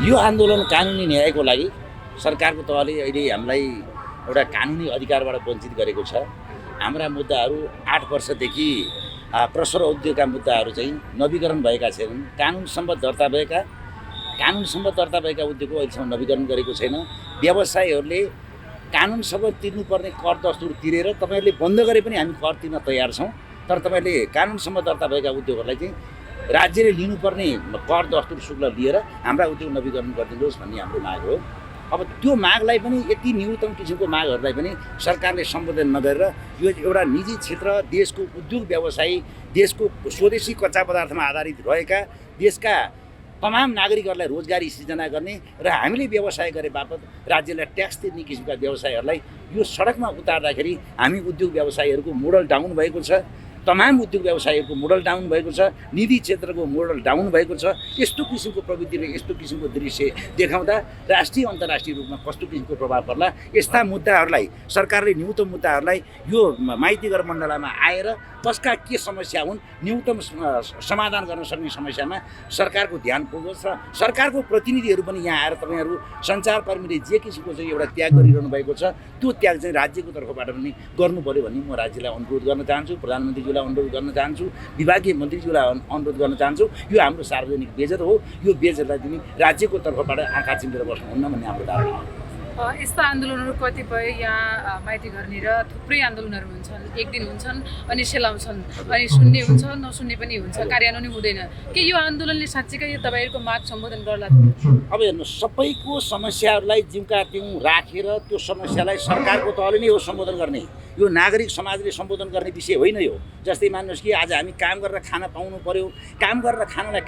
यो आन्दोलन कानुनी न्यायको लागि सरकारको तहले अहिले हामीलाई एउटा कानुनी अधिकारबाट वञ्चित गरेको छ। हाम्रा मुद्दाहरू 8 वर्षदेखि प्रसर उद्योगका मुद्दाहरू चाहिँ नवीकरण भएका छैनन्। कानुनसम्म दर्ता भएका उद्योगको अहिलेसम्म नवीकरण गरेको छैन। व्यवसायीहरूले कानुनसँग तिर्नुपर्ने कर दस्तुर तिरेर तपाईँहरूले बन्द गरे पनि हामी कर तिर्न तयार छौँ। तर तपाईँहरूले कानुनसम्म दर्ता भएका उद्योगहरूलाई चाहिँ राज्यले लिनुपर्ने कर दस्तुर शुल्क लिएर हाम्रा उद्योग नवीकरण गरिदिनुहोस् भन्ने हाम्रो माग हो। अब त्यो मागलाई पनि यति न्यूनतम किसिमको मागहरूलाई पनि सरकारले सम्बोधन नगरेर यो एउटा निजी क्षेत्र, देशको उद्योग व्यवसायी, देशको स्वदेशी कच्चा पदार्थमा आधारित रहेका देशका तमाम नागरिकहरूलाई रोजगारी सृजना गर्ने र हामीले व्यवसाय गरे बापत राज्यलाई ट्याक्स तिर्ने किसिमका व्यवसायहरूलाई यो सडकमा उतार्दाखेरि हामी उद्योग व्यवसायीहरूको मोडल डाउन भएको छ। तमाम उद्योग व्यवसायीहरूको मोडल डाउन भएको छ। निजी क्षेत्रको मोडल डाउन भएको छ। यस्तो किसिमको प्रवृत्ति र यस्तो किसिमको दृश्य देखाउँदा राष्ट्रिय अन्तर्राष्ट्रिय रूपमा कस्तो किसिमको प्रभाव पर्ला। यस्ता मुद्दाहरूलाई सरकारले न्यूनतम मुद्दाहरूलाई यो माइतीघर मण्डलामा आएर कसका के समस्या हुन् न्यूनतम समाधान गर्न सक्ने समस्यामा सरकारको ध्यान पुगोस् र सरकारको प्रतिनिधिहरू पनि यहाँ आएर तपाईँहरू सञ्चारकर्मीले जे किसिमको चाहिँ एउटा त्याग गरिरहनु भएको छ त्यो त्याग चाहिँ राज्यको तर्फबाट पनि गर्नु पर्यो भन्ने म राज्यलाई अनुरोध गर्न चाहन्छु, प्रधानमन्त्रीज्यूलाई अनुरोध गर्न चाहन्छु, विभागीय मन्त्रीज्यूलाई अनुरोध गर्न चाहन्छु। यो हाम्रो सार्वजनिक बेजर हो। यो बेजरलाई पनि राज्यको तर्फबाट आँखा चिम्लेर बस्नुहुन्न भन्ने हाम्रो धारणा हो। यस्ता आन्दोलनहरू कतिपय यहाँ माइती घरनिर थुप्रै आन्दोलनहरू हुन्छन्, एक दिन हुन्छन् अनि सेलाउँछन्, अनि सुन्ने हुन्छ नसुन्ने पनि हुन्छ, कार्यान्वयन हुँदैन। के यो आन्दोलनले साँच्चीकै यो तपाईँहरूको माग सम्बोधन गर्ला? अब हेर्नुहोस्, सबैको समस्याहरूलाई जिम्का तिउँ राखेर त्यो समस्यालाई सरकारको तहले नै हो सम्बोधन गर्ने। यो नागरिक समाजले सम्बोधन गर्ने विषय होइन। यो जस्तै मान्नुहोस् कि आज हामी काम गरेर खान पाउनु पर्यो, काम गरेर खानलाई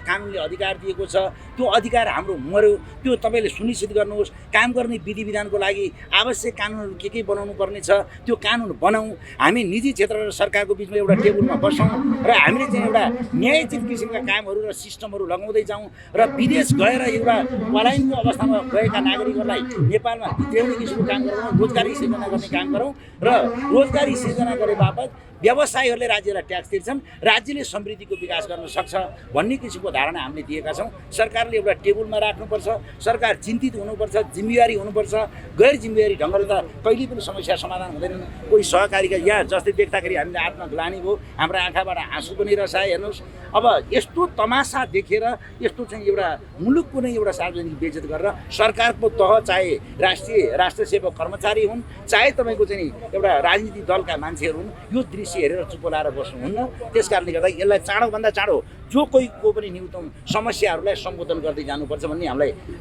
कानुनले अधिकार दिएको छ, त्यो अधिकार हाम्रो मर्यो, त्यो तपाईँले सुनिश्चित गर्नुहोस्। काम गर्ने विधि विधानको लागि आवश्यक कानुनहरू के बनाउनु पर्ने छ त्यो कानुन बनाऊँ। हामी निजी क्षेत्र र सरकारको बिचमा एउटा टेबलमा बसौँ र हामीले चाहिँ एउटा न्यायोचित किसिमका कामहरू र सिस्टमहरू लगाउँदै जाउँ र विदेश गएर एउटा पलायनको अवस्थामा गएका नागरिकहरूलाई नेपालमा भित्र्याउने किसिमको काम गरौँ, रोजगारी सिर्जना गर्ने काम गरौँ र रोजगारी सिर्जना गरे बापत व्यवसायीहरूले राज्यलाई ट्याक्स तिर्छन्, राज्यले समृद्धिको विकास गर्न सक्छ भन्ने किसिमको धारणा हामीले दिएका छौँ। सरकारले एउटा टेबलमा राख्नुपर्छ, सरकार चिन्तित हुनुपर्छ, जिम्मेवारी हुनुपर्छ। गैर जिम्मेवारी ढङ्गले त कहिले पनि समस्या समाधान हुँदैनन्। कोही सहकारीका यहाँ जस्तै देख्दाखेरि हामीले आत्मग्लानी भयो, हाम्रो आँखाबाट आँसु पनि रसाए। हेर्नुहोस्, अब यस्तो तमासा देखेर यस्तो चाहिँ एउटा मुलुकको नै एउटा सार्वजनिक बेइज्जत गरेर सरकारको तह चाहे राष्ट्र सेवक कर्मचारी हुन् चाहे तपाईँको चाहिँ एउटा राजनीतिक दलका मान्छेहरू हुन् यो दृश्य हेरेर चुप लाएर बस्नुहुन्न। त्यस कारणले गर्दा यसलाई चाँडोभन्दा चाँडो जो कोहीको पनि न्यूनतम समस्याहरूलाई सम्बोधन गर्दै जानुपर्छ भन्ने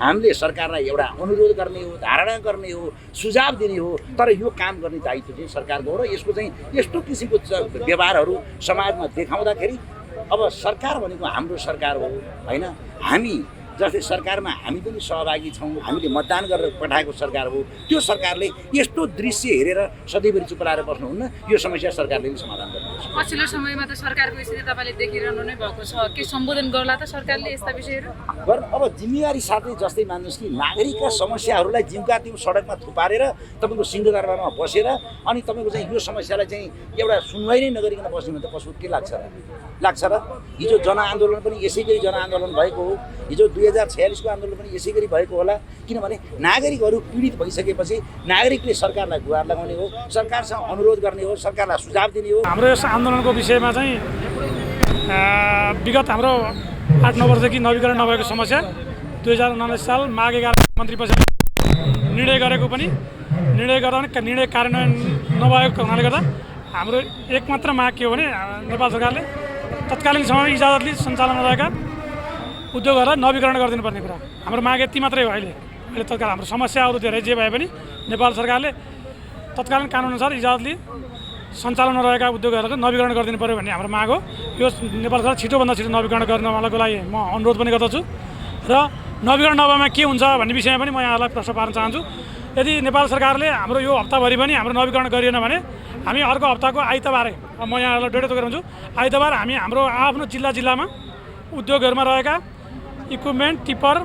हामीले सरकारलाई एउटा अनुरोध गर्ने हो, धारणा गर्ने हो, सुझाव दिने हो। तर यो काम गर्ने दायित्व चाहिँ सरकारको हो र यसको चाहिँ यस्तो किसिमको व्यवहारहरू समाजमा देखाउँदाखेरि अब सरकार भनेको हाम्रो सरकार हो होइन। हामी जस्तै सरकारमा हामी पनि सहभागी छौँ, हामीले मतदान गरेर पठाएको सरकार हो। त्यो सरकारले यस्तो दृश्य हेरेर सधैँभरि चुप लाएर बस्नुहुन्न। यो समस्या सरकारले पनि समाधान गर्नुपर्छ। पछिल्लो समयमा त सरकारको स्थिति तपाईँले देखिरहनु नै भएको छ। के सम्बोधन गर्ला त सरकारले यस्ता विषयहरू? अब जिम्मेवारी साथै जस्तै मान्नुहोस् कि नागरिकका समस्याहरूलाई जिम्का त्यो सडकमा थुपारेर तपाईँको सिंहदरबारमा बसेर अनि तपाईँको चाहिँ यो समस्यालाई चाहिँ एउटा सुनवाई नै नगरिकन बस्नु भने त कसो के लाग्छ र? हिजो जनआन्दोलन पनि यसै गरी जनआन्दोलन भएको हो। हिजो 2046 को आन्दोलन पनि यसै गरी भएको होला। किनभने नागरिकहरू पीडित भइसकेपछि नागरिकले सरकारलाई गुहार लगाउने हो, सरकारसँग अनुरोध गर्ने हो, सरकारलाई सुझाव दिने हो। हाम्रो यस आन्दोलनको विषयमा चाहिँ विगत हाम्रो 8-9 वर्षदेखि नवीकरण नभएको समस्या 2079 साल माघ 11 मन्त्रीपरिषदले निर्णय गरेको पनि निर्णय गर्दा पनि निर्णय कार्यान्वयन नभएको हुनाले गर्दा हाम्रो एकमात्र माग के हो भने नेपाल सरकारले तत्कालीन समयमा इजाजतले सञ्चालनमा रहेका उद्योगहरूलाई नवीकरण गरिदिनु पर्ने कुरा हाम्रो माग यति मात्रै हो। अहिले तत्काल हाम्रो समस्याहरू धेरै जे भए पनि नेपाल सरकारले तत्कालीन कानुनअनुसार इजाजतले सञ्चालनमा रहेका उद्योगहरूको नवीकरण गरिदिनु पर्यो भन्ने हाम्रो माग हो। यो नेपाल सरकार छिटोभन्दा छिटो नवीकरण गर्नको लागि म अनुरोध पनि गर्दछु र नवीकरण नभएमा के हुन्छ भन्ने विषयमा पनि म यहाँहरूलाई प्रश्न पार्न चाहन्छु। यदि नेपाल सरकारले हाम्रो यो हप्ताभरि पनि हाम्रो नवीकरण गरिएन भने हामी अर्को हप्ताको आइतबारै म यहाँहरूलाई डेटो तोकेर हुन्छु। आइतबार हामी हाम्रो आफ्नो जिल्लामा उद्योगहरूमा रहेका इक्विपमेन्ट टिप्पर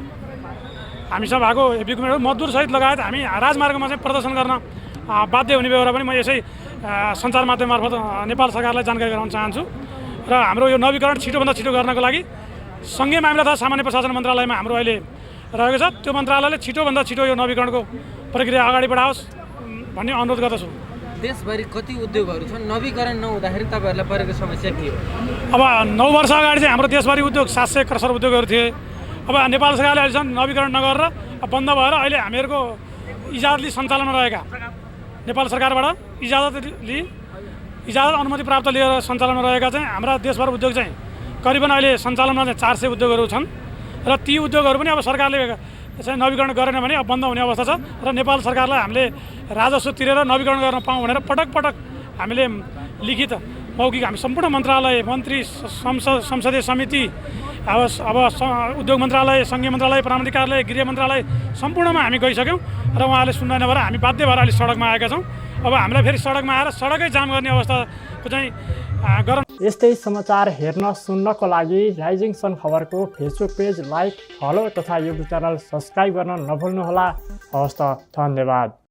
हामीसँग भएको हेभी इक्विपमेन्टहरू मजदुरसहित लगायत हामी राजमार्गमा चाहिँ प्रदर्शन गर्न बाध्य हुने बेहोरा पनि म यसै सञ्चार माध्यम मार्फत नेपाल सरकारलाई जानकारी गराउन चाहन्छु। र हाम्रो यो नवीकरण छिटोभन्दा छिटो गर्नको लागि सँगै मामिला तथा सामान्य प्रशासन मन्त्रालयमा हाम्रो अहिले रहेको छ। त्यो मन्त्रालयले छिटोभन्दा छिटो यो नवीकरणको प्रक्रिया अगाडि बढाओस् भन्ने अनुरोध गर्दछु। देशभरि कति उद्योगहरू छन्, नवीकरण नहुँदाखेरि तपाईँहरूलाई परेको समस्या के हो? अब 9 वर्ष अगाडि चाहिँ हाम्रो देशभरि उद्योग 700 क्रसर उद्योगहरू थिए। अब नेपाल सरकारले अहिलेसम्म नवीकरण नगरेर बन्द भएर अहिले हामीहरूको इजाजत लिई सञ्चालनमा रहेका, नेपाल सरकारबाट इजाजत अनुमति प्राप्त लिएर सञ्चालनमा रहेका चाहिँ हाम्रा देशभर उद्योग चाहिँ करिबन अहिले सञ्चालनमा चाहिँ 400 उद्योगहरू छन् र ती उद्योगहरू पनि अब सरकारले चाहिँ नवीकरण गरेन भने अब बन्द हुने अवस्था छ र नेपाल सरकारलाई हामीले राजस्व तिरेर नवीकरण गर्न पाऊँ भनेर पटक पटक हामीले लिखित मौखिक हामी सम्पूर्ण मन्त्रालय, मन्त्री, संसदीय समिति, अब उद्योग मन्त्रालय, सङ्घीय मन्त्रालय, प्राविधिक कार्यालय, गृह मन्त्रालय सम्पूर्णमा हामी गइसक्यौँ र उहाँले सुन्दैन भएर हामी बाध्य भएर अहिले सडकमा आएका छौँ। अब हामीलाई फेरि सडकमा आएर सडकै जाम गर्ने अवस्थाको चाहिँ गरौँ। यस्तै समाचार हेर्न सुन्नको लागि राइजिङ सन खबरको फेसबुक पेज लाइक, फलो तथा युट्युब च्यानल सब्सक्राइब गर्न नभुल्नुहोला। हवस् त, धन्यवाद।